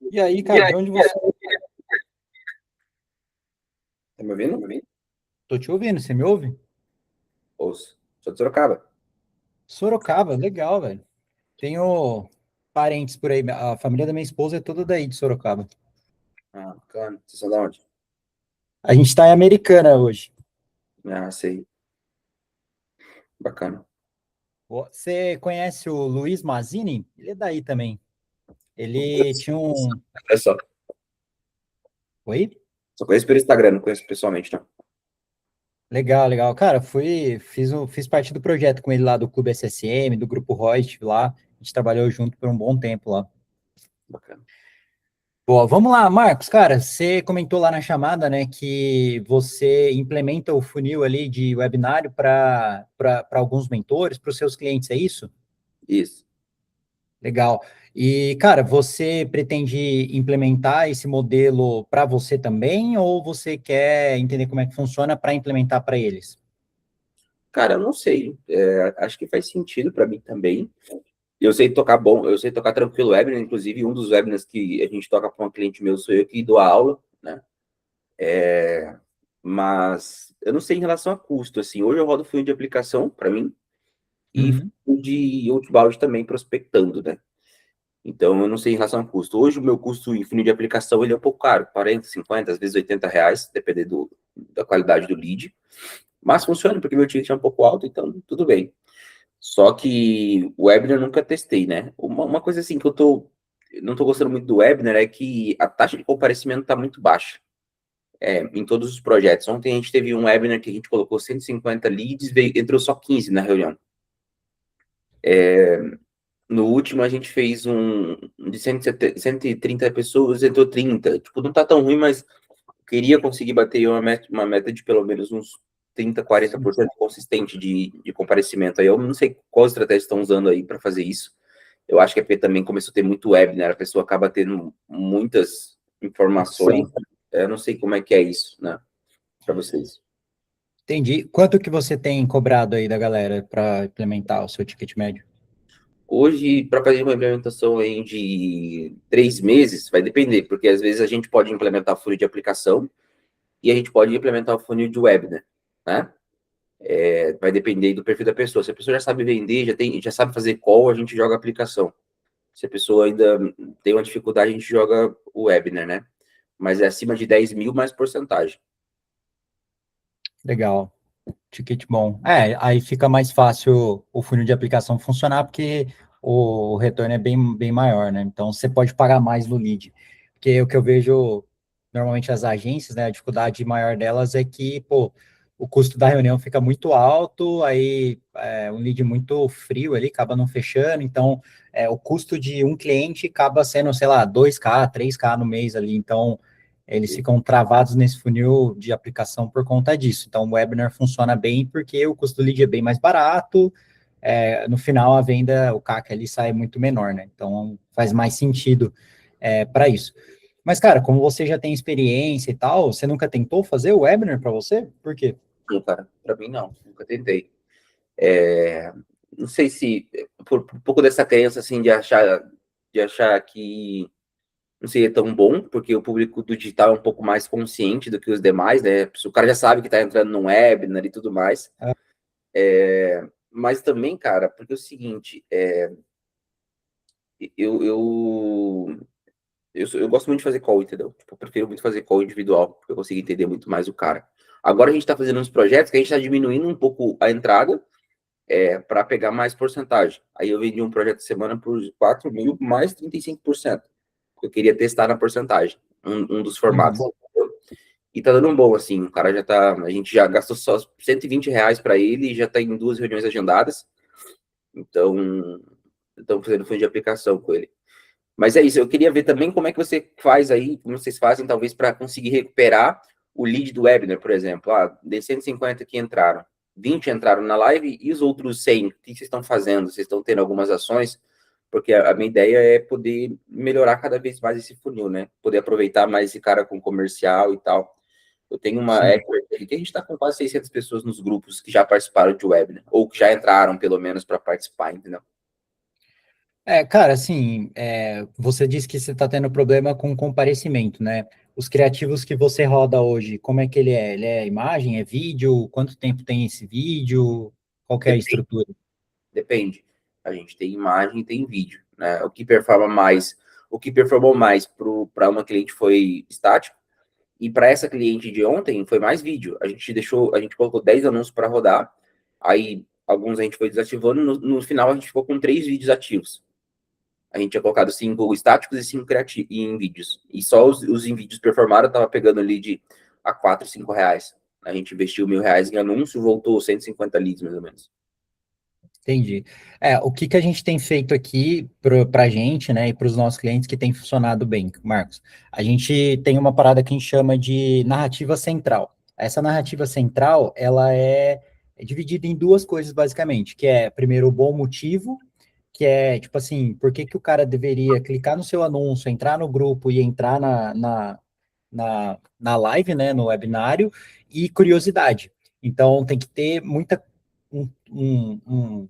E aí, cara, de onde você... Tá me ouvindo? Tô te ouvindo, você me ouve? Ouço. Sou de Sorocaba. Sorocaba, legal, velho. Tenho parentes por aí. A família da minha esposa é toda daí de Sorocaba. Ah, bacana. Vocês são da onde? A gente tá em Americana hoje. Ah, sei. Bacana. Você conhece o Luiz Mazini? Ele é daí também. Ele tinha um... Olha só. Oi? Só conheço pelo Instagram, não conheço pessoalmente, não. Legal, legal. Cara, fiz parte do projeto com ele lá do Clube SSM, do Grupo Reut lá. A gente trabalhou junto por um bom tempo lá. Bacana. Boa, vamos lá, Marcos. Cara, você comentou lá na chamada, né, que você implementa o funil ali de webinário para alguns mentores, para os seus clientes, é isso? Isso. Legal. E, cara, você pretende implementar esse modelo para você também, ou você quer entender como é que funciona para implementar para eles? Cara, eu não sei. Acho que faz sentido para mim também. Eu sei tocar bom, eu sei tocar tranquilo webinar, inclusive um dos webinars que a gente toca para um cliente meu sou eu que dou a aula, né? Mas eu não sei em relação a custo, assim. Hoje eu rodo funil de aplicação para mim e Uhum. funil de outbound também prospectando, né? Então, eu não sei em relação ao custo. Hoje, o meu custo em funil de aplicação ele é um pouco caro, 40, 50, às vezes R$ 80, dependendo da qualidade do lead. Mas funciona, porque meu ticket é um pouco alto, então tudo bem. Só que o webinar eu nunca testei, né? Uma coisa assim que não tô gostando muito do webinar é que a taxa de comparecimento está muito baixa. Em todos os projetos. Ontem a gente teve um webinar que a gente colocou 150 leads, entrou só 15 na reunião. No último, a gente fez um de 130 pessoas, entrou 30. Tipo, não tá tão ruim, mas queria conseguir bater uma meta de pelo menos uns 30, 40% consistente de comparecimento. Aí eu não sei qual estratégia estão usando aí para fazer isso. Eu acho que é porque também começou a ter muito web, né? A pessoa acaba tendo muitas informações. Eu não sei como é que é isso, né? Para vocês. Entendi. Quanto que você tem cobrado aí da galera para implementar o seu ticket médio? Hoje, para fazer uma implementação aí de 3 meses, vai depender, porque às vezes a gente pode implementar funil de aplicação e a gente pode implementar o funil de webinar, né? Vai depender do perfil da pessoa. Se a pessoa já sabe vender, já sabe fazer call, a gente joga a aplicação. Se a pessoa ainda tem uma dificuldade, a gente joga o webinar, né? Mas é acima de 10 mil mais porcentagem. Legal. Ticket bom. É, aí fica mais fácil o funil de aplicação funcionar, porque o retorno é bem maior, né? Então, você pode pagar mais no lead. Porque o que eu vejo, normalmente, as agências, né, a dificuldade maior delas é que, pô, o custo da reunião fica muito alto, aí um lead muito frio ali, acaba não fechando, então, o custo de um cliente acaba sendo, sei lá, 2K, 3K no mês ali, então eles ficam travados nesse funil de aplicação por conta disso. Então, o webinar funciona bem porque o custo do lead é bem mais barato, no final a venda, o CAC ali sai muito menor, né? Então, faz mais sentido para isso. Mas, cara, como você já tem experiência e tal, você nunca tentou fazer o webinar para você? Por quê? Não, cara, para mim não, nunca tentei. Não sei se por um pouco dessa crença assim de achar que não seria tão bom, porque o público do digital é um pouco mais consciente do que os demais, né? O cara já sabe que está entrando num webinar e tudo mais. Ah, Mas também, cara, porque é o seguinte, eu, eu, eu gosto muito de fazer call, entendeu? Tipo, eu prefiro muito fazer call individual, porque eu consigo entender muito mais o cara. Agora a gente está fazendo uns projetos que a gente está diminuindo um pouco a entrada para pegar mais porcentagem. Aí eu vendi um projeto de semana por 4 mil mais 35%. Eu queria testar na porcentagem, um dos formatos. uhum. E tá dando um bom, assim, o cara já tá, a gente já gastou só R$ 120 para ele e já tá em 2 reuniões agendadas, então estamos fazendo fundo de aplicação com ele. Mas é isso, eu queria ver também como é que você faz aí, como vocês fazem, talvez, para conseguir recuperar o lead do webinar, por exemplo. De 150 que entraram, 20 entraram na live e os outros 100, o que vocês estão fazendo? Vocês estão tendo algumas ações? Porque a minha ideia é poder melhorar cada vez mais esse funil, né? Poder aproveitar mais esse cara com comercial e tal. Eu tenho uma Sim. expert que a gente está com quase 600 pessoas nos grupos que já participaram de webinar, ou que já entraram, pelo menos, para participar, entendeu? Cara, assim, você disse que você está tendo problema com comparecimento, né? Os criativos que você roda hoje, como é que ele é? Ele é imagem, é vídeo? Quanto tempo tem esse vídeo? Qual que é a Depende, estrutura? depende. A gente tem imagem e tem vídeo, né? O que performou mais para uma cliente foi estático, e para essa cliente de ontem foi mais vídeo. A gente colocou 10 anúncios para rodar, aí alguns a gente foi desativando, no final a gente ficou com 3 vídeos ativos. A gente tinha colocado 5 estáticos e 5 em vídeos. E só os em vídeos performaram, tava pegando ali de a 4, 5 reais. A gente investiu R$ 1.000 em anúncio, voltou 150 leads, mais ou menos. Entendi. O que que a gente tem feito aqui para a gente, né, e para os nossos clientes que tem funcionado bem, Marcos? A gente tem uma parada que a gente chama de narrativa central. Essa narrativa central, ela é dividida em duas coisas, basicamente, que é, primeiro, o bom motivo, que é, tipo assim, por que que o cara deveria clicar no seu anúncio, entrar no grupo e entrar na live, né, no webinário, e curiosidade. Então, tem que ter um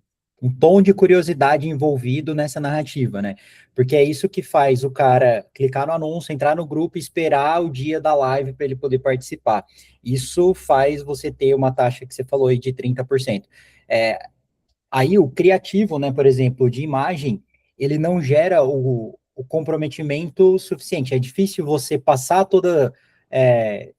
tom de curiosidade envolvido nessa narrativa, né? Porque é isso que faz o cara clicar no anúncio, entrar no grupo e esperar o dia da live para ele poder participar. Isso faz você ter uma taxa que você falou aí de 30%. Aí o criativo, né, por exemplo, de imagem, ele não gera o comprometimento suficiente. É difícil você passar é,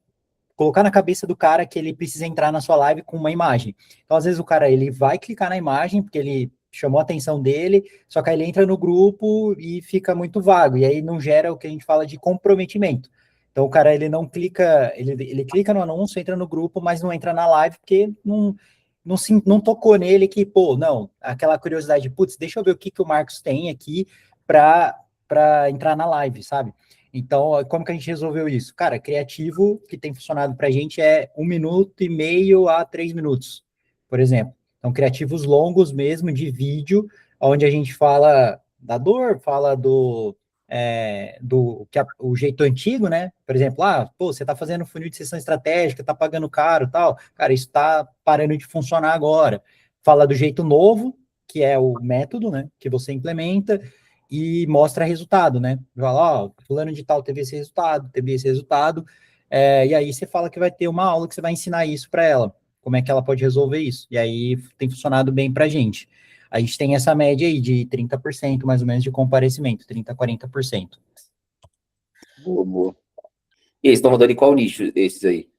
colocar na cabeça do cara que ele precisa entrar na sua live com uma imagem. Então, às vezes, o cara ele vai clicar na imagem, porque ele chamou a atenção dele, só que aí ele entra no grupo e fica muito vago, e aí não gera o que a gente fala de comprometimento. Então, o cara ele não clica, ele clica no anúncio, entra no grupo, mas não entra na live, porque não tocou nele que, pô, não, aquela curiosidade, putz, deixa eu ver o que, que o Marcos tem aqui para entrar na live, sabe? Então, como que a gente resolveu isso? Cara, criativo que tem funcionado para a gente é 1 minuto e meio a 3 minutos, por exemplo. Então, criativos longos mesmo, de vídeo, onde a gente fala da dor, fala o jeito antigo, né? Por exemplo, pô, você está fazendo funil de sessão estratégica, está pagando caro tal. Cara, isso está parando de funcionar agora. Fala do jeito novo, que é o método, né? Que você implementa e mostra resultado, né? Fala, ó, fulano de tal teve esse resultado, e aí você fala que vai ter uma aula que você vai ensinar isso para ela, como é que ela pode resolver isso. E aí tem funcionado bem para a gente. A gente tem essa média aí de 30% mais ou menos de comparecimento, 30% a 40%. Boa, boa. E eles estão rodando em qual nicho, esses aí?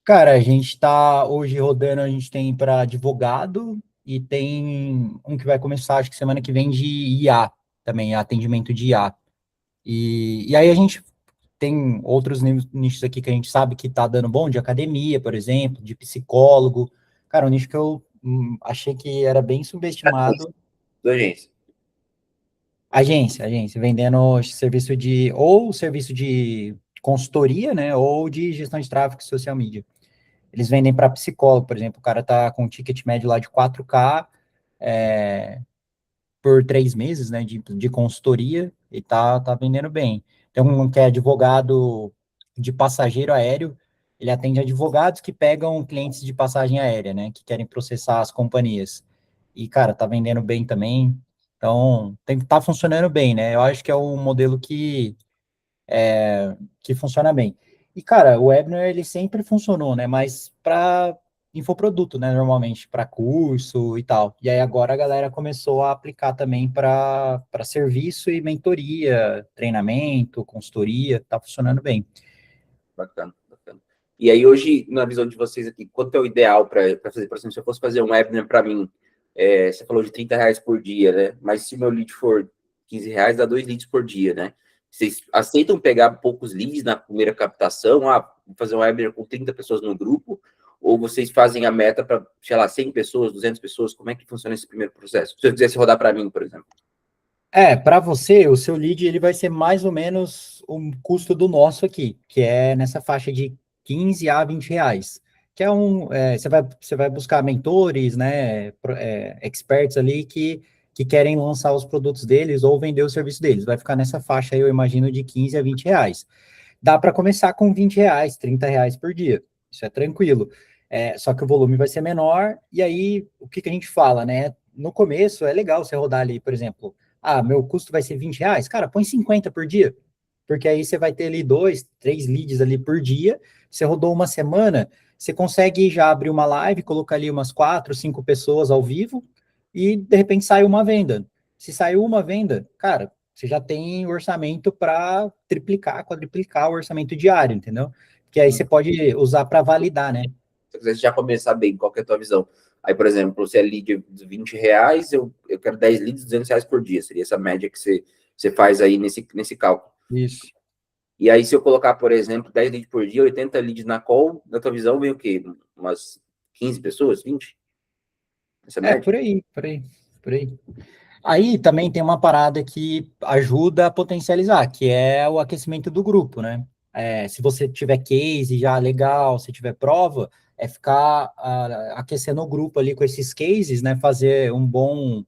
Cara, a gente está hoje rodando, a gente tem para advogado e tem um que vai começar, acho que semana que vem, de IA também, atendimento de IA. E aí a gente tem outros nichos aqui que a gente sabe que tá dando bom, de academia, por exemplo, de psicólogo. Cara, um nicho que eu achei que era bem subestimado. Da agência. Agência, vendendo serviço de consultoria, né, ou de gestão de tráfego e social media. Eles vendem para psicólogo, por exemplo, o cara tá com um ticket médio lá de 4K, por 3 meses, né, de consultoria, e tá vendendo bem. Tem um que é advogado de passageiro aéreo, ele atende advogados que pegam clientes de passagem aérea, né, que querem processar as companhias. E, cara, tá vendendo bem também. Então, tá funcionando bem, né? Eu acho que é um modelo que funciona bem. E, cara, o Webner, ele sempre funcionou, né? Mas para infoproduto, né? Normalmente, para curso e tal. E aí agora a galera começou a aplicar também para serviço e mentoria, treinamento, consultoria, tá funcionando bem. Bacana, bacana. E aí, hoje, na visão de vocês aqui, quanto é o ideal para fazer? Por exemplo, se eu fosse fazer um webinar para mim, você falou de R$ 30 por dia, né? Mas se o meu lead for R$ 15, dá 2 leads por dia, né? Vocês aceitam pegar poucos leads na primeira captação? Vou fazer um webinar com 30 pessoas no grupo? Ou vocês fazem a meta para, sei lá, 100 pessoas, 200 pessoas? Como é que funciona esse primeiro processo? Se eu quisesse rodar para mim, por exemplo. Para você, o seu lead ele vai ser mais ou menos o custo do nosso aqui, que é nessa faixa de 15 a 20 reais. Que você vai buscar mentores, né, experts ali que querem lançar os produtos deles ou vender o serviço deles. Vai ficar nessa faixa aí, eu imagino, de 15 a 20 reais. Dá para começar com 20 reais, 30 reais por dia. Isso é tranquilo. Só que o volume vai ser menor, e aí o que a gente fala, né? No começo é legal você rodar ali, por exemplo, Ah, meu custo vai ser R$ 20. Cara, põe 50 por dia. Porque aí você vai ter ali 2, 3 leads ali por dia. Você rodou uma semana, você consegue já abrir uma live, colocar ali umas 4, 5 pessoas ao vivo e de repente sai uma venda. Se saiu uma venda, cara, você já tem orçamento para triplicar, quadriplicar o orçamento diário, entendeu? Que aí você pode usar para validar, né? Se você já começar bem, qual que é a tua visão? Aí, por exemplo, se é lead de R$ 20, eu quero 10 leads, R$ 200 por dia. Seria essa média que você faz aí nesse cálculo. Isso. E aí, se eu colocar, por exemplo, 10 leads por dia, 80 leads na call, na tua visão, vem o quê? Umas 15 pessoas, 20? Essa É, média? por aí, por aí, por aí. Aí também tem uma parada que ajuda a potencializar, que é o aquecimento do grupo, né? Se você tiver case já legal, se tiver prova, é ficar aquecendo o grupo ali com esses cases, né? Fazer um bom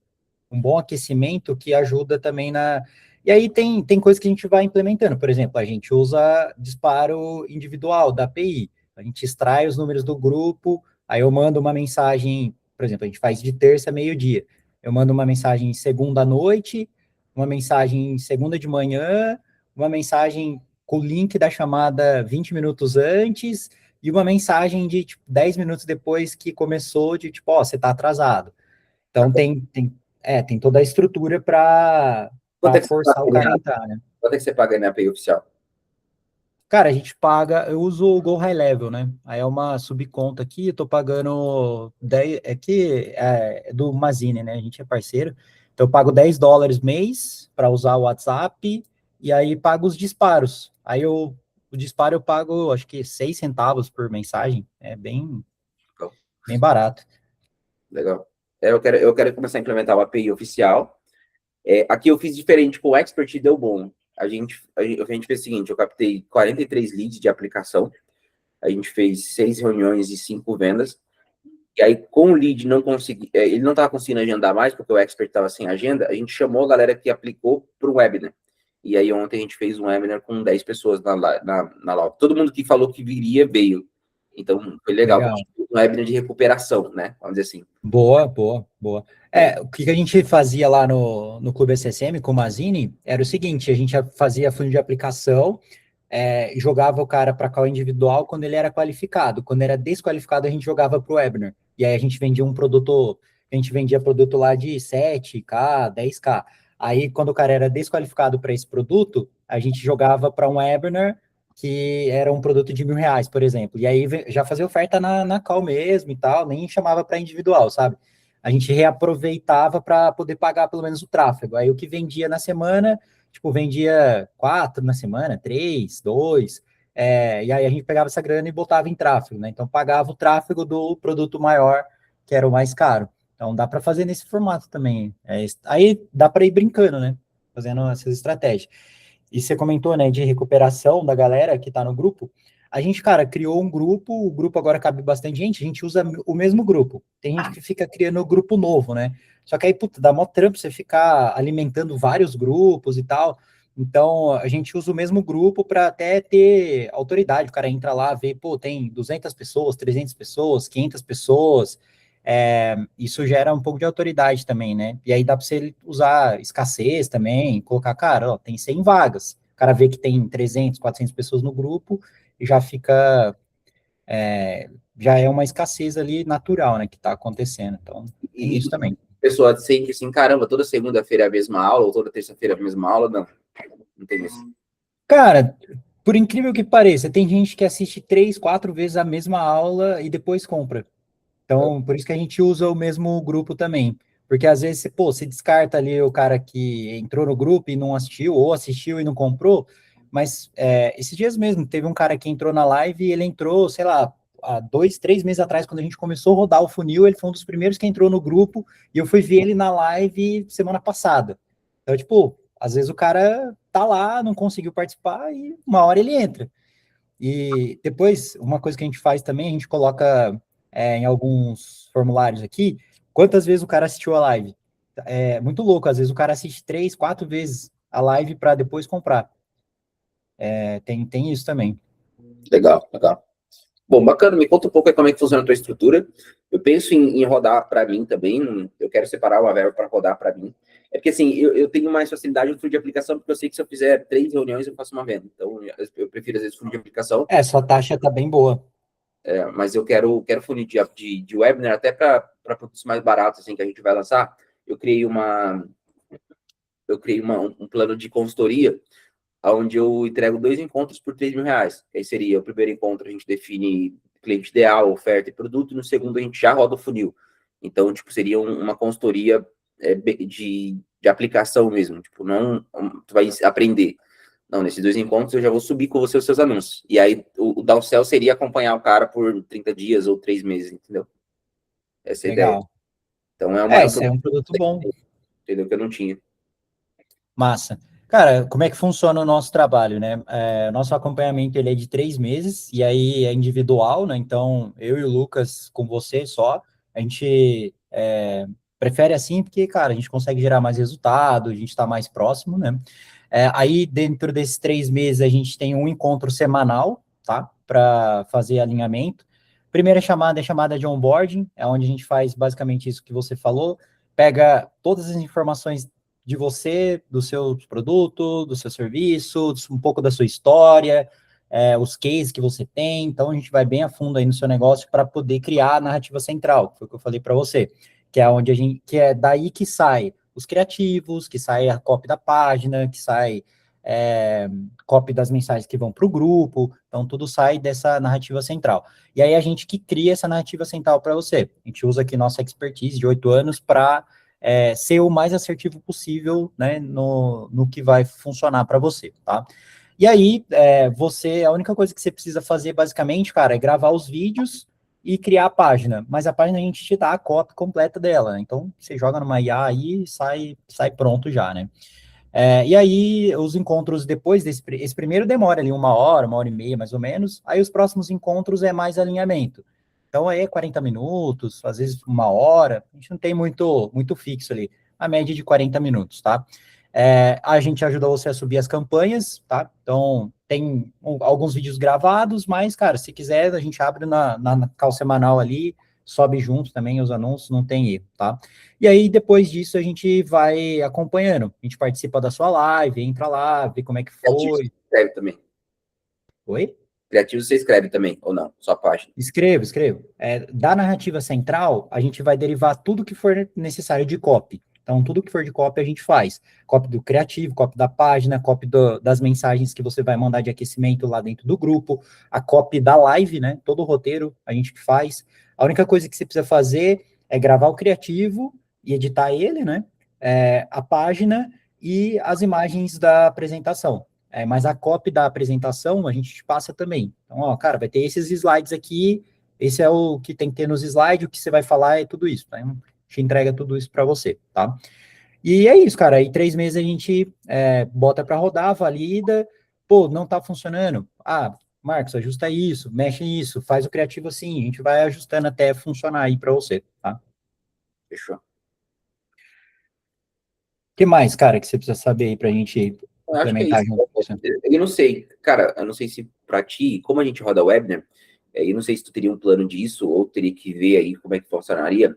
aquecimento que ajuda também na. E aí tem coisa que a gente vai implementando. Por exemplo, a gente usa disparo individual da API. A gente extrai os números do grupo, aí eu mando uma mensagem, por exemplo, a gente faz de terça a meio-dia. Eu mando uma mensagem segunda à noite, uma mensagem segunda de manhã, uma mensagem com o link da chamada 20 minutos antes e uma mensagem de tipo, 10 minutos depois que começou, de tipo, ó, você está atrasado. Então tem toda a estrutura para Quanto é que você forçar o paga, cara a entrar, né? quanto é que você paga na API oficial? Cara, a gente paga, eu uso o Go High Level, né? Aí é uma subconta aqui, eu tô pagando 10, é do Mazine, né? A gente é parceiro. Então eu pago US$ 10 mês para usar o WhatsApp e aí pago os disparos. O disparo eu pago, acho que 6 centavos por mensagem. É Legal. bem barato. Legal. Eu quero começar a implementar o API oficial. Aqui eu fiz diferente com o Expert e deu bom. A gente fez o seguinte: eu captei 43 leads de aplicação, a gente fez 6 reuniões e 5 vendas. E aí, com o lead não consegui, ele não estava conseguindo agendar mais, porque o Expert estava sem agenda, a gente chamou a galera que aplicou para o webinar. E aí, ontem a gente fez um webinar com 10 pessoas na live. Todo mundo que falou que viria, veio. Então, foi legal. Legal. Um webinar de recuperação, né? Vamos dizer assim. Boa, boa, boa. O que a gente fazia lá no Clube SSM com o Mazini era o seguinte: a gente fazia fundo de aplicação, jogava o cara para call individual quando ele era qualificado. Quando era desqualificado, a gente jogava para o webinar. E aí a gente vendia produto lá de 7K, 10K. Aí, quando o cara era desqualificado para esse produto, a gente jogava para um webinar que era um produto de R$ 1.000, por exemplo. E aí já fazia oferta na call mesmo e tal, nem chamava para individual, sabe? A gente reaproveitava para poder pagar pelo menos o tráfego. Aí o que vendia na semana, tipo, vendia 4 na semana, 3, 2, e aí a gente pegava essa grana e botava em tráfego, né? Então pagava o tráfego do produto maior, que era o mais caro. Então dá para fazer nesse formato também. Aí dá para ir brincando, né? Fazendo essas estratégias. E você comentou, né, de recuperação da galera que tá no grupo. A gente, cara, criou um grupo, o grupo agora cabe bastante gente, a gente usa o mesmo grupo. Tem gente que fica criando grupo novo, né? Só que aí, puta, dá mó trampo você ficar alimentando vários grupos e tal. Então, a gente usa o mesmo grupo para até ter autoridade. O cara entra lá, vê, pô, tem 200 pessoas, 300 pessoas, 500 pessoas. Isso gera um pouco de autoridade também, né? E aí dá para você usar escassez também, colocar, cara, ó, tem 100 vagas. O cara vê que tem 300, 400 pessoas no grupo e já fica, já é uma escassez ali natural, né, que está acontecendo. Então, tem E isso também. a pessoa sente assim, caramba, toda segunda-feira é a mesma aula, ou toda terça-feira é a mesma aula. Não, não tem isso. Cara, por incrível que pareça, tem gente que assiste 3, 4 vezes a mesma aula e depois compra. Então, por isso que a gente usa o mesmo grupo também. Porque às vezes, pô, você descarta ali o cara que entrou no grupo e não assistiu, ou assistiu e não comprou. Mas esses dias mesmo, teve um cara que entrou na live e ele entrou, sei lá, há 2, 3 meses atrás, quando a gente começou a rodar o funil, ele foi um dos primeiros que entrou no grupo e eu fui ver ele na live semana passada. Então, tipo, às vezes o cara tá lá, não conseguiu participar e uma hora ele entra. E depois, uma coisa que a gente faz também, a gente coloca em alguns formulários aqui, quantas vezes o cara assistiu a live. É muito louco, às vezes o cara assiste 3, 4 vezes a live para depois comprar. Tem isso também. Legal, legal. Bom, bacana, me conta um pouco aí como é que funciona a tua estrutura. Eu penso em rodar para mim também, eu quero separar uma verba para rodar para mim. É porque, assim, eu tenho mais facilidade no fundo de aplicação, porque eu sei que se eu fizer 3 reuniões, eu faço uma venda. Então, eu prefiro, às vezes, fundo de aplicação, Sua taxa tá bem boa. mas eu quero funil de webinar até para produtos mais baratos, assim, que a gente vai lançar. Eu criei um plano de consultoria, onde eu entrego 2 encontros por R$ 3.000. Aí seria o primeiro encontro, a gente define cliente ideal, oferta e produto, e no segundo a gente já roda o funil. Então, tipo, seria uma consultoria de aplicação mesmo, tipo, não tu vai aprender. Não, nesses 2 encontros eu já vou subir com você os seus anúncios. E aí o downsell seria acompanhar o cara por 30 dias ou 3 meses, entendeu? Essa é a ideia. Legal. Então é um Esse é produto, um produto bom. entendeu, que eu não tinha. Massa. Cara, como é que funciona o nosso trabalho, né? Nosso acompanhamento, ele é de 3 meses, e aí é individual, né? Então, eu e o Lucas, com você só, a gente prefere assim, porque, cara, a gente consegue gerar mais resultado, a gente está mais próximo, né? Aí, dentro desses 3 meses, a gente tem um encontro semanal, tá? Para fazer alinhamento. Primeira chamada é chamada de onboarding, é onde a gente faz basicamente isso que você falou, pega todas as informações de você, do seu produto, do seu serviço, um pouco da sua história, os cases que você tem. Então, a gente vai bem a fundo aí no seu negócio para poder criar a narrativa central, que foi o que eu falei para você, que é onde que é daí que sai os criativos, que sai a copy da página, que sai copy das mensagens que vão para o grupo. Então, tudo sai dessa narrativa central. E aí, a gente que cria essa narrativa central para você. A gente usa aqui nossa expertise de 8 anos para ser o mais assertivo possível, né, no que vai funcionar para você, tá? E aí, a única coisa que você precisa fazer, basicamente, cara, é gravar os vídeos e criar a página. Mas a página a gente te dá a cópia completa dela, né? Então, você joga numa IA aí e sai pronto já, né? E aí, os encontros depois esse primeiro demora ali 1 hora e meia, mais ou menos. Aí, os próximos encontros é mais alinhamento. Então, aí é 40 minutos, às vezes 1 hora. A gente não tem muito fixo ali. A média de 40 minutos, tá? A gente ajuda você a subir as campanhas, tá? Então, tem alguns vídeos gravados, mas, cara, se quiser, a gente abre na call semanal ali, sobe junto também os anúncios, não tem erro, tá? E aí, depois disso, a gente vai acompanhando. A gente participa da sua live, entra lá, vê como é que Criativo você foi. escreve também. Oi? Criativo você escreve também, ou não? Só a página. Escrevo. Da narrativa central, a gente vai derivar tudo que for necessário de copy. Então, tudo que for de copy a gente faz. Copy do criativo, copy da página, copy das mensagens que você vai mandar de aquecimento lá dentro do grupo, a copy da live, né? Todo o roteiro a gente que faz. A única coisa que você precisa fazer é gravar o criativo e editar ele, né? A página e as imagens da apresentação. Mas a copy da apresentação a gente te passa também. Então, ó, cara, vai ter esses slides aqui, esse é o que tem que ter nos slides, o que você vai falar é tudo isso, tá? Então, a gente entrega tudo isso para você, tá? E é isso, cara, aí 3 meses a gente bota para rodar, valida, pô, não tá funcionando, Marcos, ajusta isso, mexe nisso, faz o criativo assim, a gente vai ajustando até funcionar aí para você, tá? O Fechou. que mais, cara, que você precisa saber aí pra gente Eu acho que é implementar isso. junto com você? Eu não sei, cara, eu não sei se para ti, como a gente roda webinar, eu não sei se tu teria um plano disso ou teria que ver aí como é que funcionaria.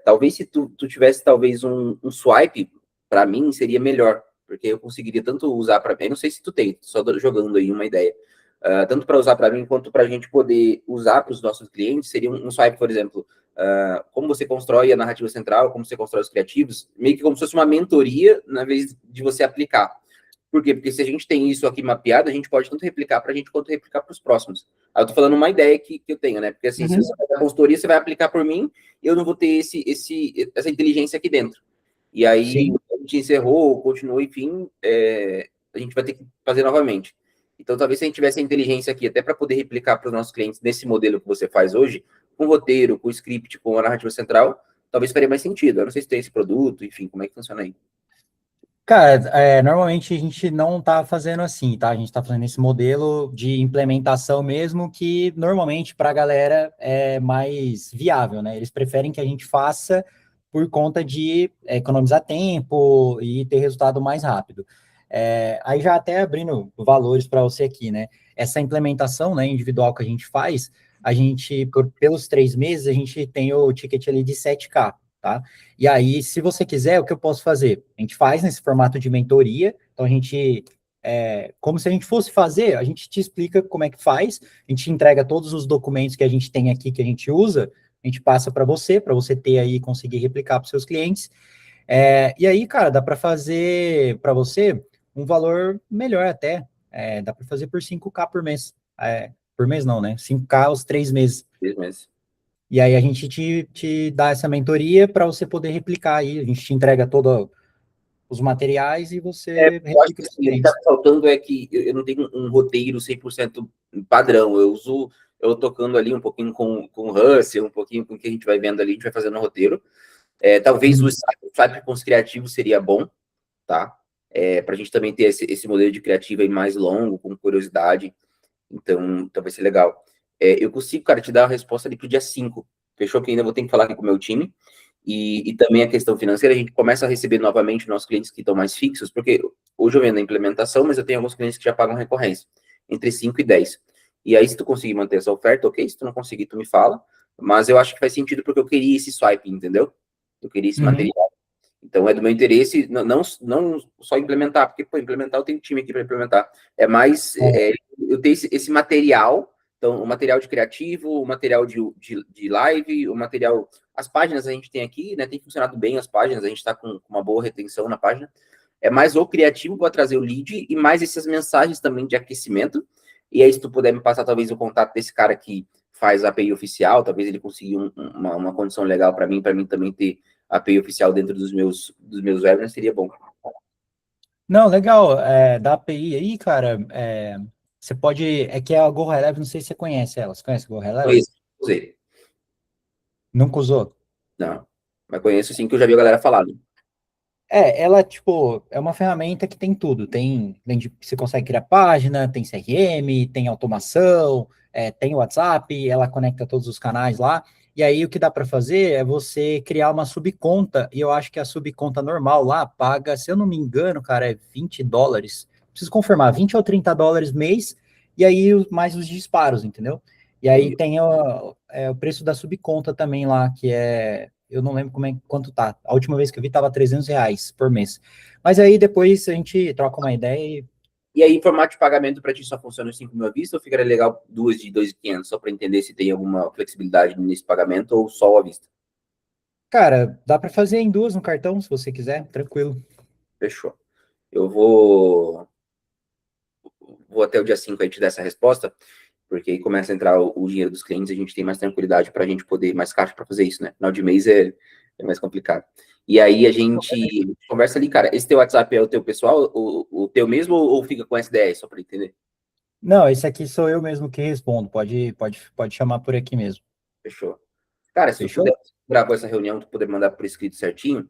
Talvez se tu tivesse talvez um swipe, para mim seria melhor, porque eu conseguiria tanto usar para mim, não sei se tu tem, só jogando aí uma ideia. Tanto para usar para mim quanto para a gente poder usar para os nossos clientes, seria um swipe, por exemplo, como você constrói a narrativa central, como você constrói os criativos, meio que como se fosse uma mentoria na vez de você aplicar. Por quê? Porque se a gente tem isso aqui mapeado, a gente pode tanto replicar para a gente quanto replicar para os próximos. Aí eu tô falando uma ideia que eu tenho, né? Porque assim, se você vai dar consultoria, você vai aplicar por mim, eu não vou ter essa inteligência aqui dentro. E aí Sim. a gente encerrou, continuou, enfim, a gente vai ter que fazer novamente. Então, talvez se a gente tivesse a inteligência aqui, até para poder replicar para os nossos clientes nesse modelo que você faz hoje, com roteiro, com script, com a narrativa central, talvez faria mais sentido. Eu não sei se tem esse produto, enfim, como é que funciona aí. Cara, normalmente a gente não está fazendo assim, tá? A gente está fazendo esse modelo de implementação mesmo, que normalmente para a galera é mais viável, né? Eles preferem que a gente faça por conta de economizar tempo e ter resultado mais rápido. Aí já até abrindo valores para você aqui, né? Essa implementação, né, individual que a gente faz, a gente, pelos 3 meses, a gente tem o ticket ali de 7K, tá? E aí, se você quiser, o que eu posso fazer? A gente faz nesse formato de mentoria, então a gente, como se a gente fosse fazer, a gente te explica como é que faz, a gente entrega todos os documentos que a gente tem aqui, que a gente usa, a gente passa para você ter aí e conseguir replicar para os seus clientes. E aí, cara, dá para fazer para você um valor melhor até. Dá para fazer por 5K por mês. Por mês não, né? 5K aos 3 meses. 3 meses. E aí a gente te dá essa mentoria para você poder replicar aí. A gente te entrega todos os materiais e você Eu acho replica que os assim, o que está clientes. faltando é que eu não tenho um roteiro 100% padrão. Eu tocando ali um pouquinho com o Russell, um pouquinho com o que a gente vai vendo ali, a gente vai fazendo o roteiro. Talvez o Swipe com os criativos seria bom, tá? Para a gente também ter esse modelo de criativo aí mais longo, com curiosidade. Então vai ser legal. Eu consigo, cara, te dar a resposta ali pro dia 5. Fechou? Que ainda vou ter que falar aqui com o meu time. E também a questão financeira, a gente começa a receber novamente nossos clientes que estão mais fixos, porque hoje eu vendo a implementação, mas eu tenho alguns clientes que já pagam recorrência, entre 5 e 10. E aí, se tu conseguir manter essa oferta, ok. Se tu não conseguir, tu me fala. Mas eu acho que faz sentido porque eu queria esse swipe, entendeu? Eu queria esse Uhum. material. Então, é do meu interesse não só implementar, porque, pô, implementar eu tenho time aqui para implementar. É mais eu ter esse material, então, o material de criativo, o material de live, o material. As páginas a gente tem aqui, né? Tem funcionado bem as páginas, a gente está com uma boa retenção na página. É mais o criativo para trazer o lead e mais essas mensagens também de aquecimento. E aí, se tu puder me passar, talvez, o contato desse cara que faz a API oficial, talvez ele consiga uma condição legal para mim também ter a API oficial dentro dos meus webinars, seria bom. Não, legal. Da API aí, cara, você pode. É que a Go Eleven, não sei se você conhece ela. Você conhece a Go Eleven? Conheço, usei. Nunca usou? Não, mas conheço sim, que eu já vi a galera falando. Ela, tipo, é uma ferramenta que tem tudo. Você consegue criar página, tem CRM, tem automação, tem WhatsApp, ela conecta todos os canais lá. E aí o que dá para fazer é você criar uma subconta, e eu acho que a subconta normal lá paga, se eu não me engano, cara, é US$ 20. Preciso confirmar, 20 ou 30 dólares mês, e aí mais os disparos, entendeu? E aí Entendi. tem o preço da subconta também lá, que eu não lembro quanto tá. A última vez que eu vi tava R$ 300 por mês. Mas aí depois a gente troca uma ideia e, E aí, formato de pagamento para ti só funciona os 5 mil à vista ou ficaria legal duas de 2.500, só para entender se tem alguma flexibilidade nesse pagamento ou só à vista? cara, dá para fazer em duas no cartão, se você quiser, tranquilo. Fechou. Eu vou até o dia 5 aí te dar essa resposta, porque aí começa a entrar o dinheiro dos clientes, a gente tem mais tranquilidade para a gente poder, mais caixa para fazer isso, né? Final de mês é mais complicado. E aí a gente conversa ali, cara. Esse teu WhatsApp é o teu pessoal, o teu mesmo, ou fica com SDS, só para entender? Não, esse aqui sou eu mesmo que respondo. Pode chamar por aqui mesmo. Fechou. Cara, se tu puder Fechou? gravar essa reunião, tu puder mandar por escrito certinho,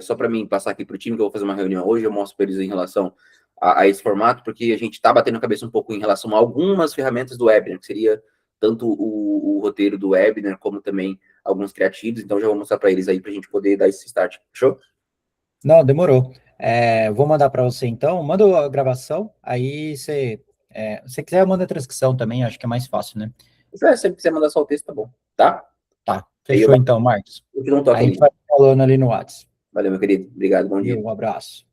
só para mim passar aqui para o time, que eu vou fazer uma reunião hoje, eu mostro para eles em relação a esse formato, porque a gente está batendo a cabeça um pouco em relação a algumas ferramentas do webinar, que seria tanto o roteiro do webinar, como também alguns criativos, então já vou mostrar para eles aí para a gente poder dar esse start. Fechou? Não, demorou. Vou mandar para você então. Manda a gravação, aí se quiser, manda a transcrição também, acho que é mais fácil, né? Se você quiser mandar só o texto, tá bom. Tá? Tá, Aí fechou então, Marcos. eu te dou um A toque gente ali. vai falando ali no WhatsApp. Valeu, meu querido. Obrigado, bom E dia. um abraço.